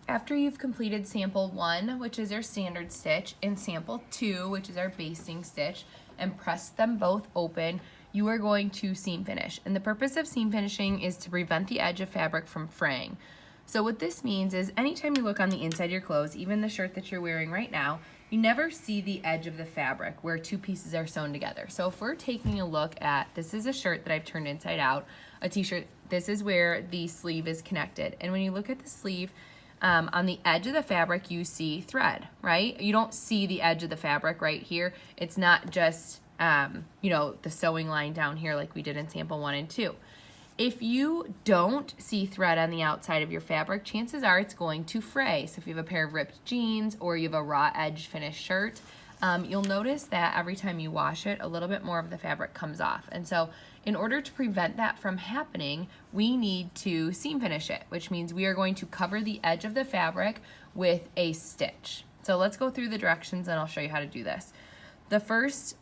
After you've completed sample 1, which is our standard stitch, and sample 2, which is our basting stitch, and press them both open, you are going to seam finish. And the purpose of seam finishing is to prevent the edge of fabric from fraying. So what this means is anytime you look on the inside of your clothes, even the shirt that you're wearing right now, you never see the edge of the fabric where two pieces are sewn together. So if we're taking a look at, this is a shirt that I've turned inside out, a t-shirt, this is where the sleeve is connected. And when you look at the sleeve, on the edge of the fabric, you see thread, right? You don't see the edge of the fabric right here. It's not just, you know, the sewing line down here like we did in sample 1 and 2. If you don't see thread on the outside of your fabric, chances are it's going to fray. So if you have a pair of ripped jeans or you have a raw edge finished shirt, you'll notice that every time you wash it, a little bit more of the fabric comes off. And so in order to prevent that from happening, we need to seam finish it, which means we are going to cover the edge of the fabric with a stitch. So let's go through the directions and I'll show you how to do this. The first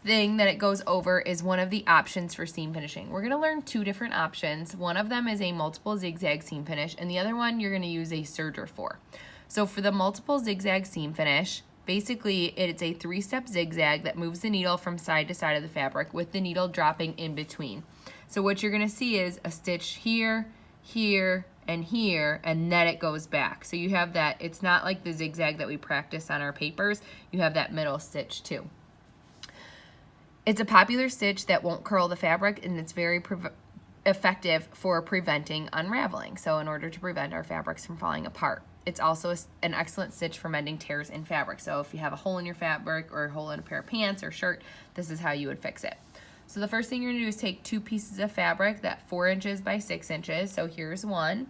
thing that it goes over is one of the options for seam finishing. We're going to learn two different options. One of them is a multiple zigzag seam finish, and the other one you're going to use a serger for. So for the multiple zigzag seam finish, basically it's a 3-step zigzag that moves the needle from side to side of the fabric with the needle dropping in between. So what you're going to see is a stitch here, here, and here, and then it goes back. So you have that, it's not like the zigzag that we practice on our papers, you have that middle stitch too. It's a popular stitch that won't curl the fabric, and it's very effective for preventing unraveling. So in order to prevent our fabrics from falling apart. It's also an excellent stitch for mending tears in fabric. So if you have a hole in your fabric or a hole in a pair of pants or shirt, this is how you would fix it. So the first thing you're gonna do is take 2 pieces of fabric that 4 inches by 6 inches. So here's 1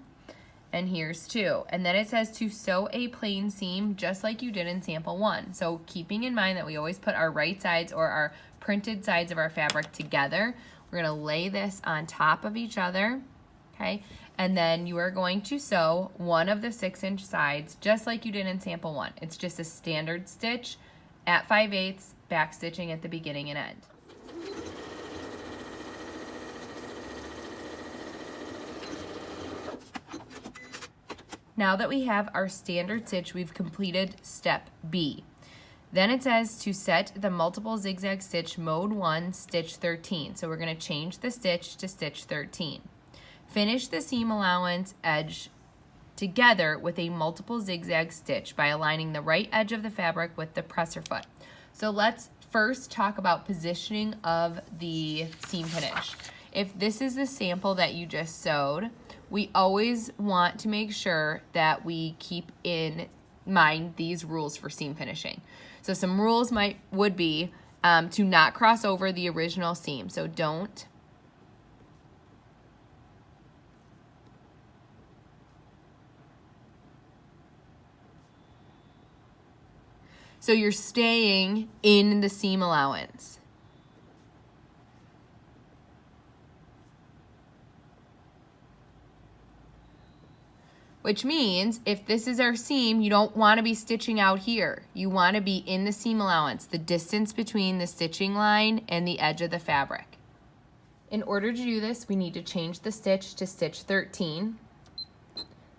and here's 2. And then it says to sew a plain seam just like you did in sample 1. So keeping in mind that we always put our right sides or our printed sides of our fabric together, we're gonna lay this on top of each other, okay? And then you are going to sew one of the 6-inch sides just like you did in sample 1. It's just a standard stitch at 5/8, back stitching at the beginning and end. Now that we have our standard stitch, we've completed step B. Then it says to set the multiple zigzag stitch mode 1, stitch 13. So we're going to change the stitch to stitch 13. Finish the seam allowance edge together with a multiple zigzag stitch by aligning the right edge of the fabric with the presser foot. So let's first talk about positioning of the seam finish. If this is the sample that you just sewed, we always want to make sure that we keep in mind these rules for seam finishing. So some rules would be to not cross over the original seam. So don't. So you're staying in the seam allowance. Which means if this is our seam, you don't want to be stitching out here. You want to be in the seam allowance, the distance between the stitching line and the edge of the fabric. In order to do this, we need to change the stitch to stitch 13.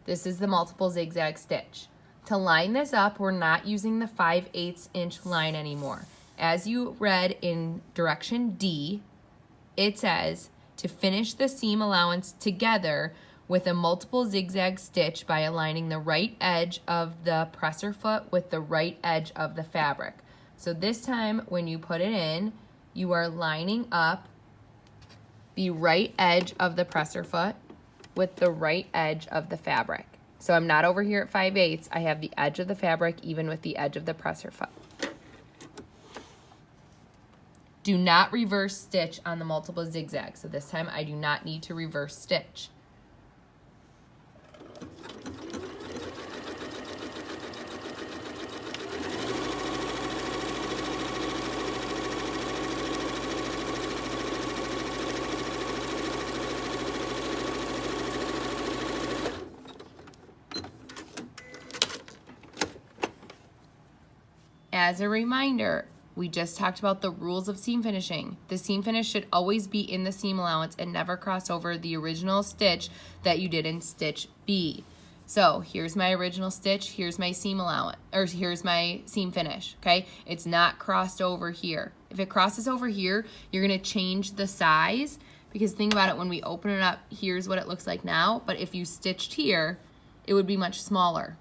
This is the multiple zigzag stitch. To line this up, we're not using the 5/8 inch line anymore. As you read in direction D, it says to finish the seam allowance together with a multiple zigzag stitch by aligning the right edge of the presser foot with the right edge of the fabric. So this time when you put it in, you are lining up the right edge of the presser foot with the right edge of the fabric. So I'm not over here at 5/8, I have the edge of the fabric even with the edge of the presser foot. Do not reverse stitch on the multiple zigzag. So this time I do not need to reverse stitch. As a reminder, we just talked about the rules of seam finishing. The seam finish should always be in the seam allowance and never cross over the original stitch that you did in stitch B. So here's my original stitch, here's my seam allowance, or here's my seam finish, okay? It's not crossed over here. If it crosses over here, you're gonna change the size, because think about it, when we open it up, here's what it looks like now, but if you stitched here, it would be much smaller,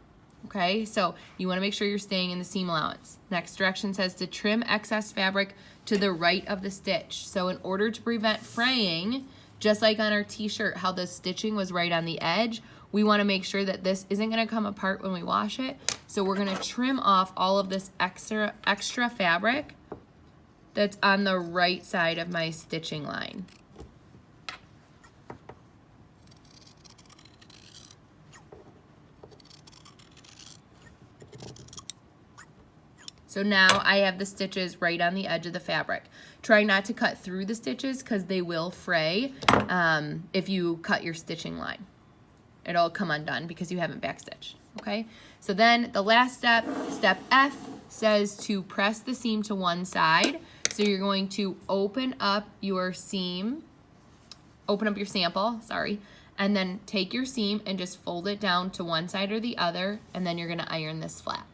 okay? So you wanna make sure you're staying in the seam allowance. Next direction says to trim excess fabric to the right of the stitch. So in order to prevent fraying, just like on our t-shirt, how the stitching was right on the edge, we want to make sure that this isn't going to come apart when we wash it. So we're going to trim off all of this extra fabric that's on the right side of my stitching line. So now I have the stitches right on the edge of the fabric. Try not to cut through the stitches because they will fray if you cut your stitching line. It'll come undone because you haven't backstitched, okay? So then the last step, step F, says to press the seam to one side. So you're going to open up your seam, open up your sample, sorry, and then take your seam and just fold it down to one side or the other, and then you're gonna iron this flat.